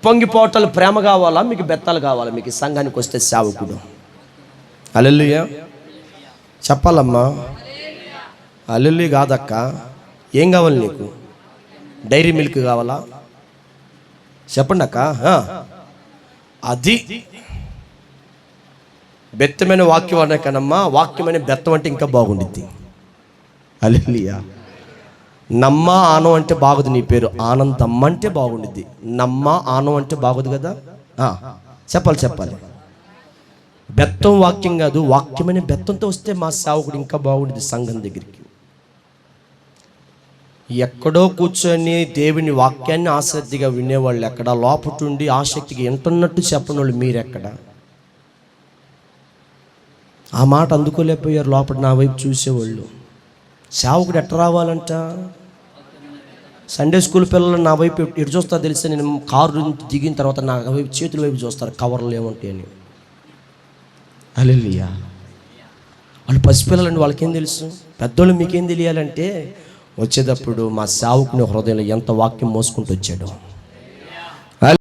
పొంగిపోటలు ప్రేమ కావాలా, మీకు బెత్తాలు కావాలా? మీకు సంఘానికి వస్తే సేవకుడు. హల్లెలూయా చెప్పాలమ్మా. హల్లెలూయా కాదక్క, ఏం కావాలి నీకు? డైరీ మిల్క్ కావాలా? చెప్పండి అక్క. అది బెత్తమైన వాక్యం అనే కనమ్మా, వాక్యమైన బెత్తం అంటే ఇంకా బాగుండిద్ది. హల్లెలూయా. నమ్మ ఆనం అంటే బాగుంది, నీ పేరు ఆనందమ్మ అంటే బాగుండిద్ది. నమ్మ ఆనం అంటే బాగుంది కదా. చెప్పాలి. బెత్తం వాక్యం కాదు, వాక్యమైన బెత్తంతో వస్తే మా సేవకుడు ఇంకా బాగుండిద్ది సంఘం దగ్గరికి. ఎక్కడో కూర్చొని దేవుని వాక్యాన్ని ఆసక్తిగా వినేవాళ్ళు ఎక్కడ, లోపటుండి ఆసక్తిగా వింటున్నట్టు చెప్పని వాళ్ళు మీరెక్కడ? ఆ మాట అందుకోలేకపోయారు లోపల నా వైపు చూసేవాళ్ళు. సేవకుడు ఎట్ట రావాలంట? సండే స్కూల్ పిల్లలు నా వైపు ఎటు చూస్తారు తెలిస్తే, నేను కారు నుంచి దిగిన తర్వాత నా వైపు చేతుల వైపు చూస్తారు, కవర్లు ఏమంటాయి అని. హల్లెలూయా. వాళ్ళు పసిపిల్లలండి, వాళ్ళకేం తెలుసు? పెద్దోళ్ళు మీకేం తెలియాలంటే, వచ్చేటప్పుడు మా సేవకుని హృదయంలో ఎంత వాక్యం మోసుకుంటూ వచ్చాడు.